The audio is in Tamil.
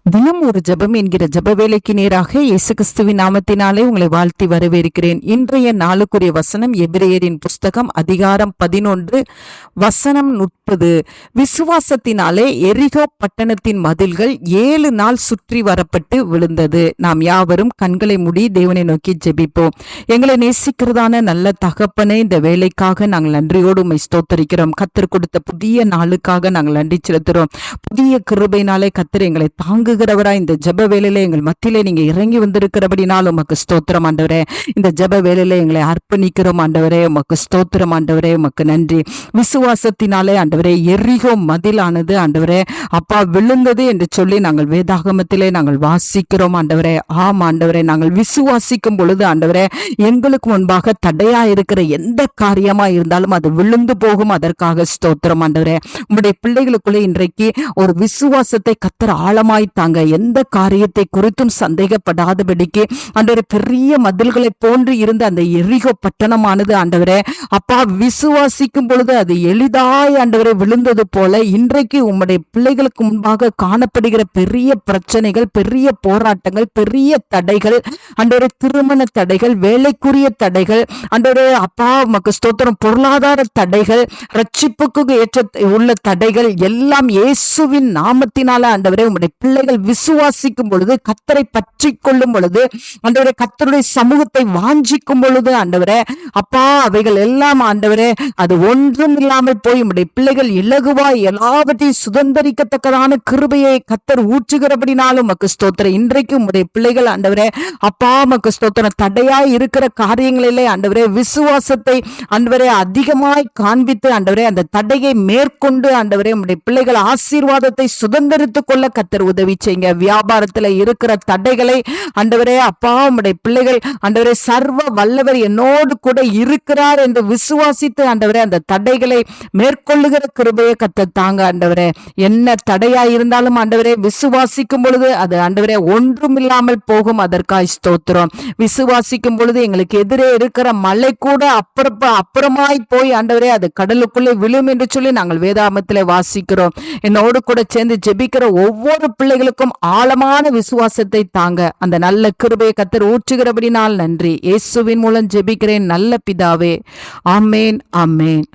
தினம் ஒரு ஜெபம் என்கிற ஜெப வேலைக்கு நேராக இயேசு கிறிஸ்துவின் நாமத்தினாலே உங்களை வாழ்த்தி வரவேற்கிறேன். இன்றைய நாளுக்குரிய வசனம் எபிரேயரின் புஸ்தகம் அதிகாரம் 11 வசனம் 30. விசுவாசத்தினாலே எரிகோ பட்டணத்தின் மதில்கள் 7 நாள் சுற்றி வரப்பட்டு விழுந்தது. நாம் யாவரும் கண்களை மூடி தேவனை நோக்கி ஜெபிப்போம். எங்களை நேசிக்கிறதான நல்ல தகப்பனே, இந்த வேலைக்காக நாங்கள் நன்றியோடு உம்மை ஸ்தோத்தரிக்கிறோம். கர்த்தர் கொடுத்த புதிய நாளுக்காக நாங்கள் நன்றி செலுத்துகிறோம். புதிய கிருபையினாலே கர்த்தர் எங்களை தாங்குகிறவராய் இந்த ஜெப வேளையில எங்கள் மத்தியிலே நீங்க இறங்கி வந்திருக்கிறபடினால் உமக்கு ஸ்தோத்திரம் ஆண்டவரே. இந்த ஜெப வேளையில எங்களை அர்ப்பணிக்கிறோம் ஆண்டவரே. உமக்கு ஸ்தோத்திரம் ஆண்டவரே, உமக்கு நன்றி. விசுவாசத்தினாலே ஆண்டவரே எரிகோ மதிலானது ஆண்டவரே அப்பா விழுந்தது என்று சொல்லி நாங்கள் வேதாகமத்திலே நாங்கள் வாசிக்கிறோம் ஆண்டவரே. ஆம் ஆண்டவரே, நாங்கள் விசுவாசிக்கும் பொழுது ஆண்டவரே எங்களுக்கு முன்பாக தடையா இருக்கிற எந்த காரியமா இருந்தாலும் அது விழுந்து போகும். அதற்காக ஸ்தோத்திரம் ஆண்டவரே. உங்களுடைய பிள்ளைகளுக்குள்ளே இன்றைக்கு ஒரு விசுவாசத்தை கர்த்தர் ஆழமாய் தாங்க, எந்த காரியத்தை குறித்தும் சந்தேகப்படாதபடிக்கு ஆண்டவரே பெரிய மதில்களை போன்று இருந்த அந்த எரிகோ பட்டணமானது ஆண்டவரே அப்பா விசுவாசிக்கும் பொழுது அது எளிதாய் ஆண்டவரே விழுந்தது போல இன்றைக்கு உம்முடைய பிள்ளைகளுக்கு முன்பாக காணப்படுகிற பெரிய பிரச்சனைகள், பெரிய போராட்டங்கள், பெரிய தடைகள் ஆண்டவரே, திருமண தடைகள், வேலைக்குரிய தடைகள் ஆண்டவரே அப்பா உமக்கு ஸ்தோத்திரம், பொருளாதார தடைகள், ரட்சிப்புக்கு ஏற்ற உள்ள தடைகள் எல்லாம் இயேசுவின் நாமத்தினால ஆண்டவரே உம்முடைய பிள்ளைகள் விசுவாசிக்கும் பொழுது, கர்த்தரை பற்றி கொள்ளும் பொழுது ஆண்டவரே, கர்த்தருடைய சமூகத்தை வாஞ்சிக்கும் பொழுது ஆண்டவரே அப்பா அவைகள் எல்லாம் ஆண்டவரே அது ஒன்றும் இல்லாமல் போய் உம்முடைய பிள்ளைகள் இலகுவாய் எல்லாவற்றையும் சுதந்திரிக்கத்தக்கதான கிருபையை கர்த்தர் ஊற்றுகிறபடினாலும் உமக்கு ஸ்தோத்திரம். இன்றைக்கு உம்முடைய பிள்ளைகள் ஆண்டவரே அப்பா உமக்கு ஸ்தோத்திரம், தடையாய் இருக்கிற காரியங்களிலே ஆண்டவரே விசுவாசத்தை ஆண்டவரே அதிகமாய் காண்பித்து ஆண்டவரே அந்த தடையை மேற்கொண்டு ஆண்டவரே உம்முடைய பிள்ளைகள் ஆசீர்வாதத்தை சுதந்திரித்துக் கொள்ள கர்த்தர் உதவி செய்யுங்க. வியாபாரத்துல இருக்கிற தடைகளை ஆண்டவரே அப்பா உம்முடைய பிள்ளைகள் ஆண்டவரே சர்வ வல்லவர் என்னோடு கூட இருக்கிறார் என்று விசுவாசித்து ஆண்டவரே அந்த தடைகளை மேற்கொள்ளுகிற கிருபையை கர்த்தர் தாங்க ஆண்டவரே. என்ன தடையா இருந்தாலும் ஆண்டவரே விசுவாசிக்கும் பொழுது அது ஆண்டவரே ஒன்றும் இல்லாமல் போகும். அதற்காய் ஸ்தோத்திரம். விசுவாசிக்கும் பொழுது எங்களுக்கு எதிரே இருக்கிற மலை கூட அப்புறமாய் போய் ஆண்டவரே அது கடலுக்குள்ளே விழும் என்று சொல்லி நாங்கள் வேதாகமத்திலே வாசிக்கிறோம். என்னோடு கூட சேர்ந்து ஜெபிக்கிற ஒவ்வொரு பிள்ளைகளுக்கும் ஆழமான விசுவாசத்தை தாங்க. அந்த நல்ல கிருபையை கர்த்தர் ஊற்றுகிறபடினால் நன்றி. இயேசுவின் மூலம் ஜெபிக்கிறேன் நல்ல பிதாவே. ஆமேன், ஆமேன்.